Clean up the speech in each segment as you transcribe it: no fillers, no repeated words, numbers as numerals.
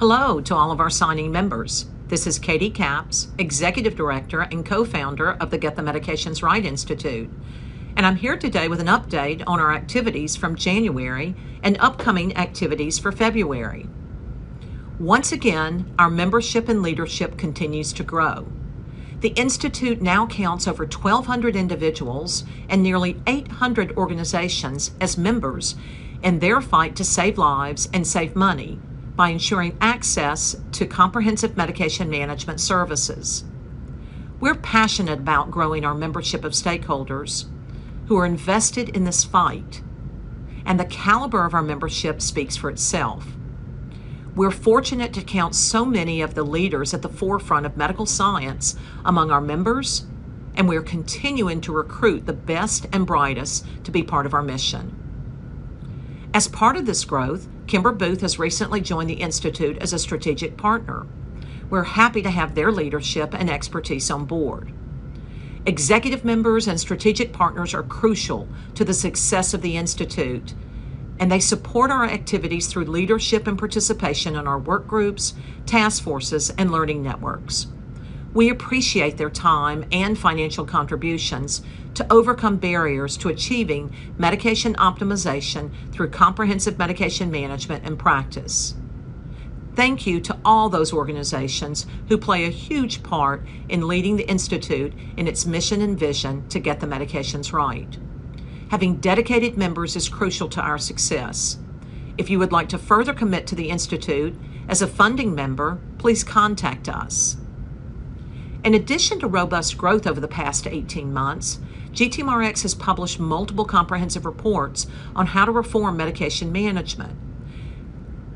Hello to all of our signing members. This is Katie Capps, Executive Director and co-founder of the Get the Medications Right Institute. And I'm here today with an update on our activities from January and upcoming activities for February. Once again, our membership and leadership continues to grow. The Institute now counts over 1,200 individuals and nearly 800 organizations as members in their fight to save lives and save money by ensuring access to comprehensive medication management services. We're passionate about growing our membership of stakeholders who are invested in this fight, and the caliber of our membership speaks for itself. We're fortunate to count so many of the leaders at the forefront of medical science among our members, and we're continuing to recruit the best and brightest to be part of our mission. As part of this growth, Kimber Booth has recently joined the Institute as a strategic partner. We're happy to have their leadership and expertise on board. Executive members and strategic partners are crucial to the success of the Institute, and they support our activities through leadership and participation in our work groups, task forces, and learning networks. We appreciate their time and financial contributions to overcome barriers to achieving medication optimization through comprehensive medication management and practice. Thank you to all those organizations who play a huge part in leading the Institute in its mission and vision to get the medications right. Having dedicated members is crucial to our success. If you would like to further commit to the Institute as a funding member, please contact us. In addition to robust growth over the past 18 months, GTMRX has published multiple comprehensive reports on how to reform medication management.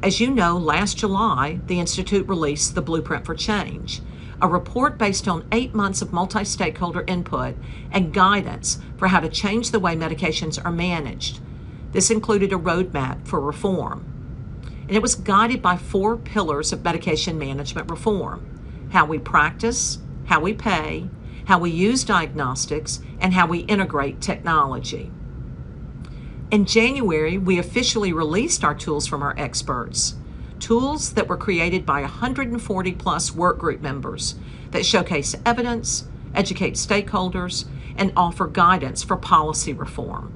As you know, last July, the Institute released the Blueprint for Change, a report based on 8 months of multi-stakeholder input and guidance for how to change the way medications are managed. This included a roadmap for reform, and it was guided by 4 pillars of medication management reform: how we practice, how we pay, how we use diagnostics, and how we integrate technology. In January, we officially released our tools from our experts, tools that were created by 140 plus workgroup members that showcase evidence, educate stakeholders, and offer guidance for policy reform.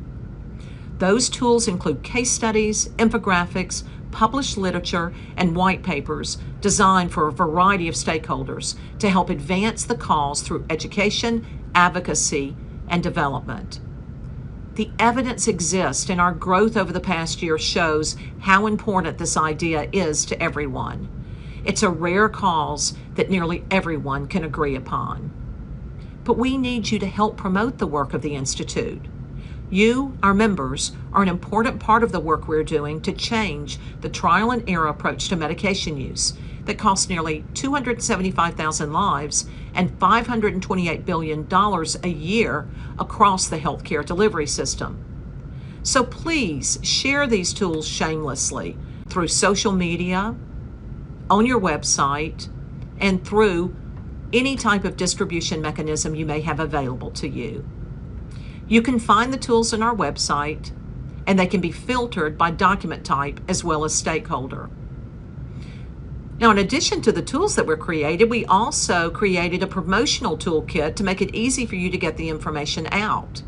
Those tools include case studies, infographics, published literature, and white papers designed for a variety of stakeholders to help advance the cause through education, advocacy, and development. The evidence exists, and our growth over the past year shows how important this idea is to everyone. It's a rare cause that nearly everyone can agree upon. But we need you to help promote the work of the Institute. You, our members, are an important part of the work we're doing to change the trial and error approach to medication use that costs nearly 275,000 lives and $528 billion a year across the healthcare delivery system. So please share these tools shamelessly through social media, on your website, and through any type of distribution mechanism you may have available to you. You can find the tools on our website, and they can be filtered by document type as well as stakeholder. Now, in addition to the tools that were created, we also created a promotional toolkit to make it easy for you to get the information out.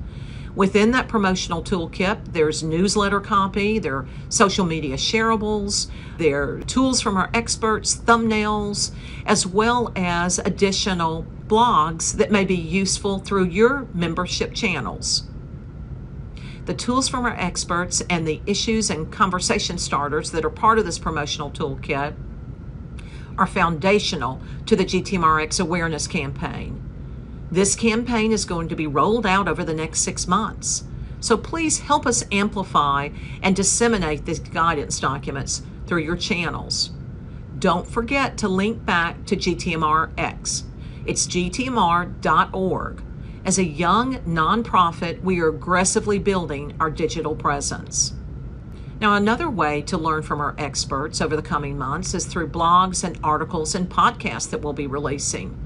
Within that promotional toolkit, there's newsletter copy, there are social media shareables, there are tools from our experts, thumbnails, as well as additional blogs that may be useful through your membership channels. The tools from our experts and the issues and conversation starters that are part of this promotional toolkit are foundational to the GTMRX awareness campaign. This campaign is going to be rolled out over the next 6 months. So please help us amplify and disseminate these guidance documents through your channels. Don't forget to link back to GTMRX. It's gtmr.org. As a young nonprofit, we are aggressively building our digital presence. Now, another way to learn from our experts over the coming months is through blogs and articles and podcasts that we'll be releasing.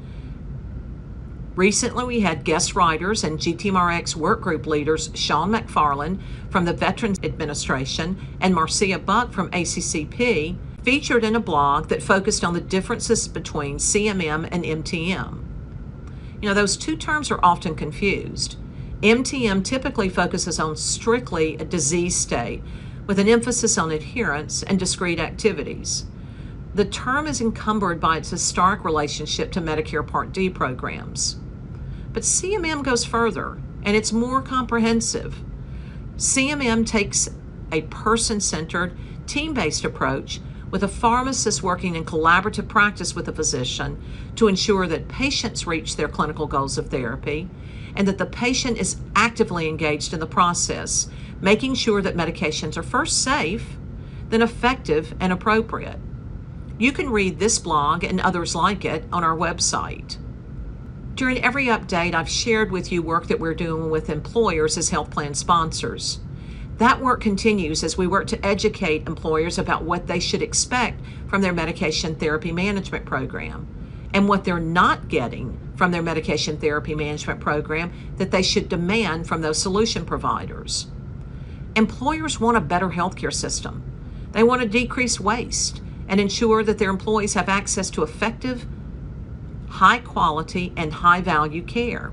Recently, we had guest writers and GTMRX workgroup leaders Sean McFarland from the Veterans Administration and Marcia Buck from ACCP featured in a blog that focused on the differences between CMM and MTM. You know, those two terms are often confused. MTM typically focuses on strictly a disease state with an emphasis on adherence and discrete activities. The term is encumbered by its historic relationship to Medicare Part D programs. But CMM goes further, and it's more comprehensive. CMM takes a person-centered, team-based approach with a pharmacist working in collaborative practice with a physician to ensure that patients reach their clinical goals of therapy and that the patient is actively engaged in the process, making sure that medications are first safe, then effective and appropriate. You can read this blog and others like it on our website. During every update, I've shared with you work that we're doing with employers as health plan sponsors. That work continues as we work to educate employers about what they should expect from their medication therapy management program and what they're not getting from their medication therapy management program that they should demand from those solution providers. Employers want a better healthcare system. They want to decrease waste and ensure that their employees have access to effective, high quality, and high value care.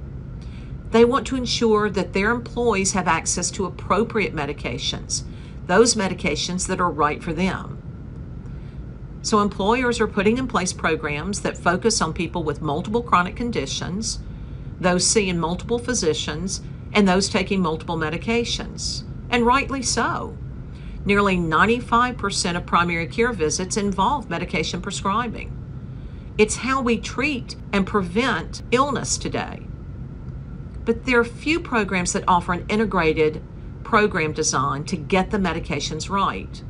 They want to ensure that their employees have access to appropriate medications, those medications that are right for them. So employers are putting in place programs that focus on people with multiple chronic conditions, those seeing multiple physicians, and those taking multiple medications, and rightly so. Nearly 95% of primary care visits involve medication prescribing. It's how we treat and prevent illness today. But there are few programs that offer an integrated program design to get the medications right.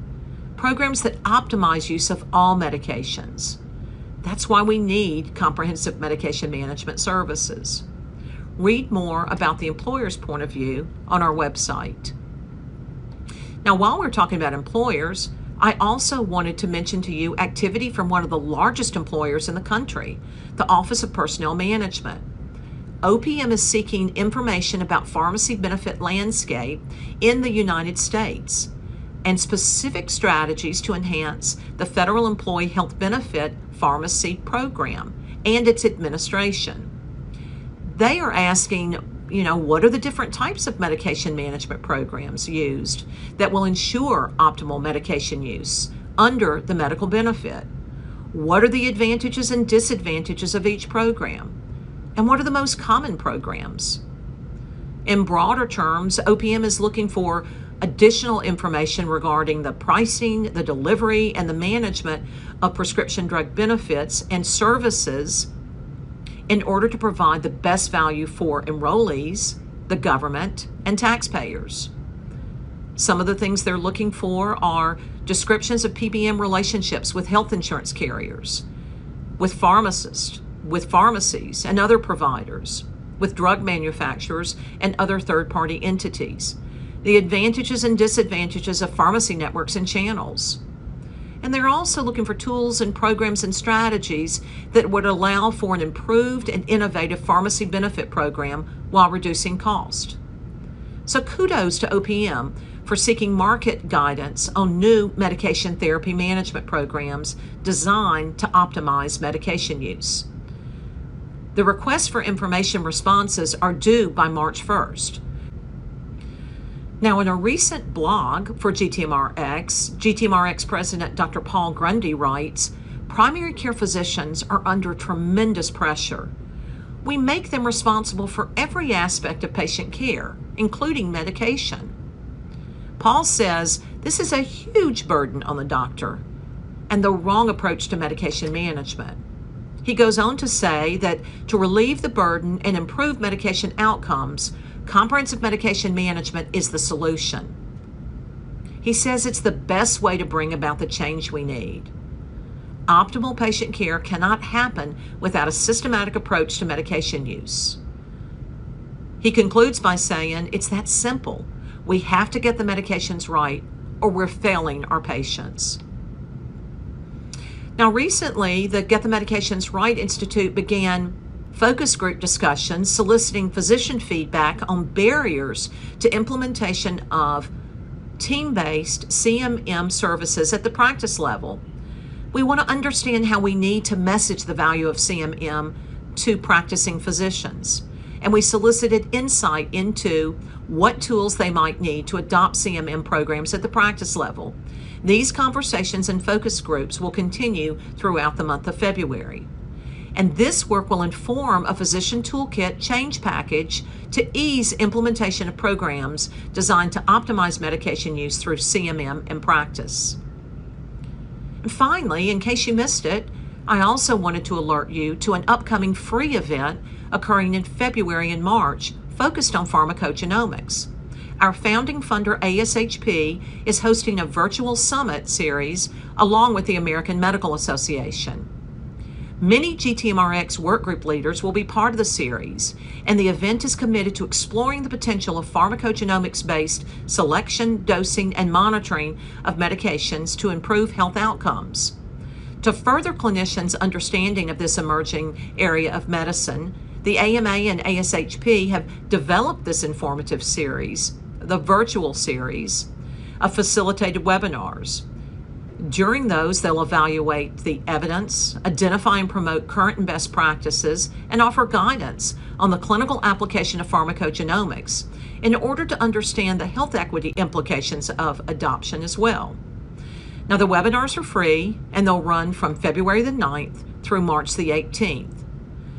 Programs that optimize use of all medications. That's why we need comprehensive medication management services. Read more about the employer's point of view on our website. Now, while we're talking about employers, I also wanted to mention to you activity from one of the largest employers in the country, the Office of Personnel Management. OPM is seeking information about pharmacy benefit landscape in the United States and specific strategies to enhance the Federal Employee Health Benefit Pharmacy Program and its administration. They are asking, what are the different types of medication management programs used that will ensure optimal medication use under the medical benefit? What are the advantages and disadvantages of each program? And what are the most common programs? In broader terms, OPM is looking for additional information regarding the pricing, the delivery, and the management of prescription drug benefits and services in order to provide the best value for enrollees, the government, and taxpayers. Some of the things they're looking for are descriptions of PBM relationships with health insurance carriers, with pharmacists, with pharmacies and other providers, with drug manufacturers and other third-party entities, the advantages and disadvantages of pharmacy networks and channels. And they're also looking for tools and programs and strategies that would allow for an improved and innovative pharmacy benefit program while reducing cost. So kudos to OPM for seeking market guidance on new medication therapy management programs designed to optimize medication use. The requests for information responses are due by March 1st. Now, in a recent blog for GTMRX President Dr. Paul Grundy writes, primary care physicians are under tremendous pressure. We make them responsible for every aspect of patient care, including medication. Paul says this is a huge burden on the doctor and the wrong approach to medication management. He goes on to say that to relieve the burden and improve medication outcomes, comprehensive medication management is the solution. He says it's the best way to bring about the change we need. Optimal patient care cannot happen without a systematic approach to medication use. He concludes by saying it's that simple. We have to get the medications right or we're failing our patients. Now, recently, the Get the Medications Right Institute began focus group discussions soliciting physician feedback on barriers to implementation of team-based CMM services at the practice level. We want to understand how we need to message the value of CMM to practicing physicians. And we solicited insight into what tools they might need to adopt CMM programs at the practice level. These conversations and focus groups will continue throughout the month of February. And this work will inform a physician toolkit change package to ease implementation of programs designed to optimize medication use through CMM in practice. And finally, in case you missed it, I also wanted to alert you to an upcoming free event occurring in February and March focused on pharmacogenomics. Our founding funder, ASHP, is hosting a virtual summit series along with the American Medical Association. Many GTMRX workgroup leaders will be part of the series, and the event is committed to exploring the potential of pharmacogenomics-based selection, dosing, and monitoring of medications to improve health outcomes. To further clinicians' understanding of this emerging area of medicine, the AMA and ASHP have developed this informative series, the virtual series, of facilitated webinars. During those, they'll evaluate the evidence, identify and promote current and best practices, and offer guidance on the clinical application of pharmacogenomics in order to understand the health equity implications of adoption as well. Now, the webinars are free, and they'll run from February the 9th through March the 18th.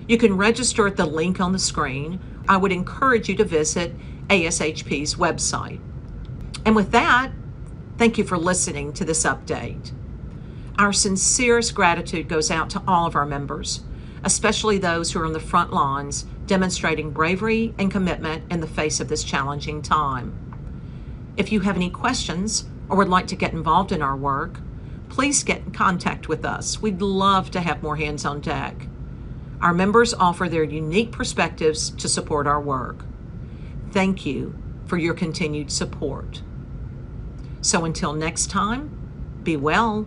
You can register at the link on the screen. I would encourage you to visit ASHP's website. And with that, thank you for listening to this update. Our sincerest gratitude goes out to all of our members, especially those who are on the front lines demonstrating bravery and commitment in the face of this challenging time. If you have any questions or would like to get involved in our work, please get in contact with us. We'd love to have more hands on deck. Our members offer their unique perspectives to support our work. Thank you for your continued support. So until next time, be well.